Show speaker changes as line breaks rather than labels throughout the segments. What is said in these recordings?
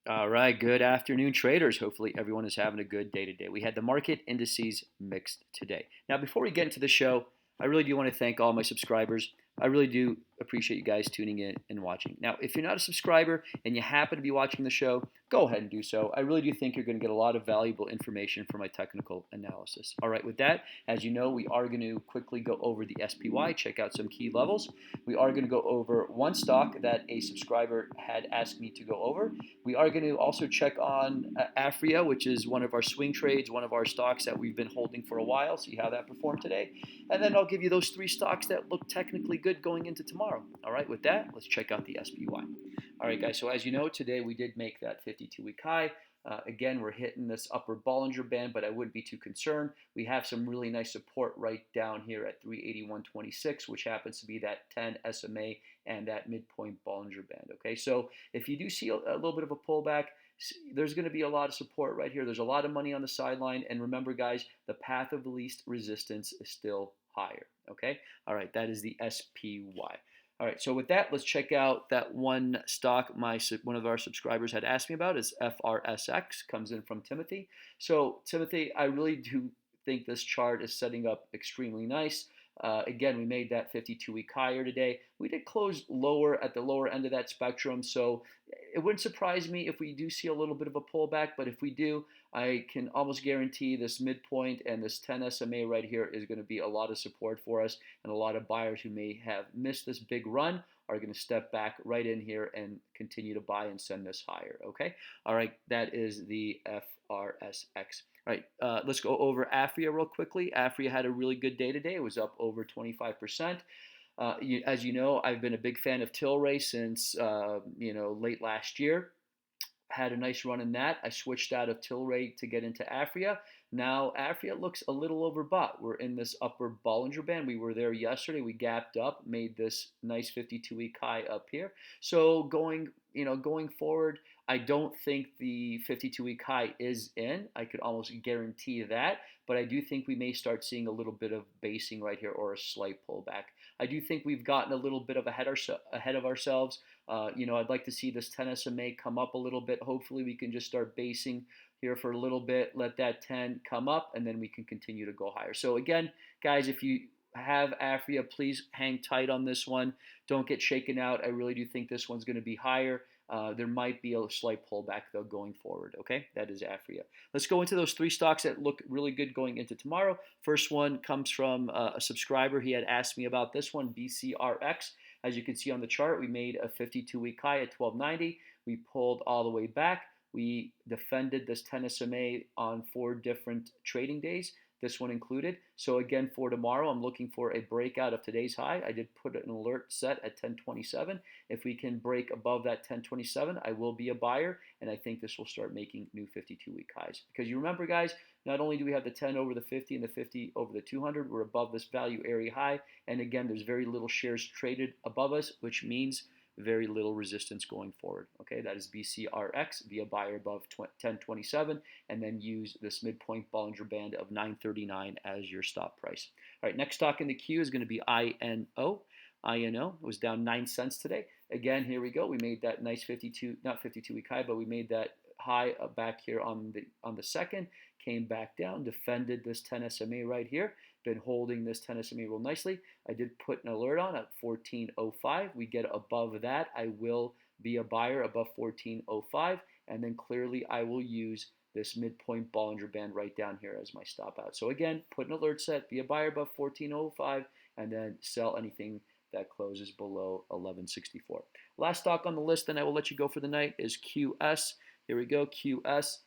All right, good afternoon, traders. Hopefully, everyone is having a good day today. We had the market indices mixed today. Now, before we get into the show, I really do want to thank all my subscribers. I really do appreciate you guys tuning in and watching. Now, if you're not a subscriber and you happen to be watching the show, go ahead and do so. I really do think you're going to get a lot of valuable information from my technical analysis. All right, with that, as you know, we are going to quickly go over the SPY, check out some key levels. We are going to go over one stock that a subscriber had asked me to go over. We are going to also check on Afria, which is one of our swing trades, one of our stocks that we've been holding for a while, see how that performed today. And then I'll give you those three stocks that look technically good going into tomorrow. All right, with that, let's check out the SPY. All right, guys, so as you know, today we did make that 52-week high. Again, we're hitting this upper Bollinger Band, but I wouldn't be too concerned. We have some really nice support right down here at 381.26, which happens to be that 10 SMA and that midpoint Bollinger Band. Okay, so if you do see a little bit of a pullback, there's going to be a lot of support right here. There's a lot of money on the sideline. And remember, guys, the path of least resistance is still higher. Okay, all right, that is the SPY. All right, so with that, let's check out that one stock one of our subscribers had asked me about is FRSX, comes in from Timothy. So Timothy, I really do think this chart is setting up extremely nice. Again, we made that 52-week higher today. We did close lower at the lower end of that spectrum, so it wouldn't surprise me if we do see a little bit of a pullback, but if we do, I can almost guarantee this midpoint and this 10 SMA right here is going to be a lot of support for us, and a lot of buyers who may have missed this big run are going to step back right in here and continue to buy and send this higher, okay? All right, that is the FRSX. All right, let's go over Afria real quickly. Afria had a really good day today. It was up over 25%. As you know, I've been a big fan of Tilray since late last year. Had a nice run in that. I switched out of Tilray to get into Afria. Now Afria looks a little overbought. We're in this upper Bollinger Band. We were there yesterday. We gapped up, made this nice 52-week high up here. So going forward, I don't think the 52-week high is in. I could almost guarantee that, but I do think we may start seeing a little bit of basing right here or a slight pullback. I do think we've gotten a little bit of ahead of ourselves. I'd like to see this 10 SMA come up a little bit. Hopefully we can just start basing here for a little bit, let that 10 come up, and then we can continue to go higher. So again, guys, if you have Afria, please hang tight on this one. Don't get shaken out. I really do think this one's going to be higher. There might be a slight pullback, though, going forward. Okay, that is Afria. Let's go into those three stocks that look really good going into tomorrow. First one comes from a subscriber. He had asked me about this one, BCRX. As you can see on the chart, we made a 52-week high at 1290. We pulled all the way back. We defended this 10 SMA on 4 different trading days, this one included. So again, for tomorrow, I'm looking for a breakout of today's high. I did put an alert set at 1027. If we can break above that 1027, I will be a buyer, and I think this will start making new 52-week highs. Because you remember, guys, not only do we have the 10 over the 50 and the 50 over the 200, we're above this value area high. And again, there's very little shares traded above us, which means very little resistance going forward. Okay, that is BCRX, be a buyer above 1027, and then use this midpoint Bollinger Band of 939 as your stop price. All right, next stock in the queue is going to be INO. INO was down 9 cents today. Again, here we go. We made that nice 52-week high, but we made that high back here on the second, came back down, defended this 10 SMA right here. Been holding this 10 SMA real nicely. I did put an alert on at 1405. We get above that, I will be a buyer above 1405, and then clearly I will use this midpoint Bollinger Band right down here as my stop out. So again, put an alert set, be a buyer above 1405, and then sell anything that closes below 1164. Last stock on the list, then I will let you go for the night, is QS. Here we go, QS.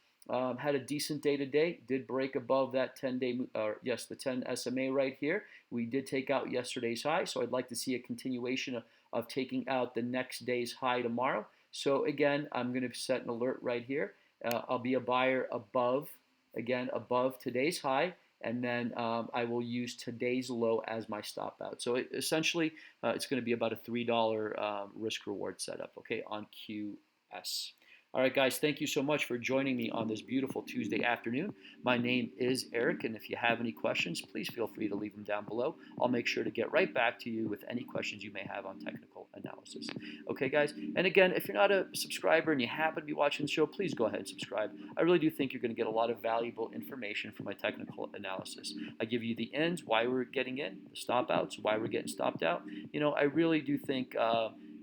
Had a decent day today. Did break above that 10-day, the 10 SMA right here. We did take out yesterday's high, so I'd like to see a continuation of taking out the next day's high tomorrow. So again, I'm going to set an alert right here. I'll be a buyer above today's high, and then I will use today's low as my stop out. So essentially, it's going to be about a $3 risk reward setup, okay, on QS. All right, guys, thank you so much for joining me on this beautiful Tuesday afternoon. My name is Eric, and if you have any questions, please feel free to leave them down below. I'll make sure to get right back to you with any questions you may have on technical analysis. Okay, guys? And again, if you're not a subscriber and you happen to be watching the show, please go ahead and subscribe. I really do think you're going to get a lot of valuable information from my technical analysis. I give you the ins, why we're getting in, the stop outs, why we're getting stopped out. I really do think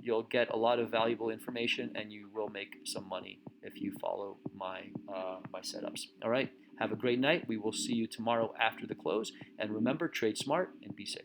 you'll get a lot of valuable information, and you will make some money if you follow my setups. All right. Have a great night. We will see you tomorrow after the close. And remember, trade smart and be safe.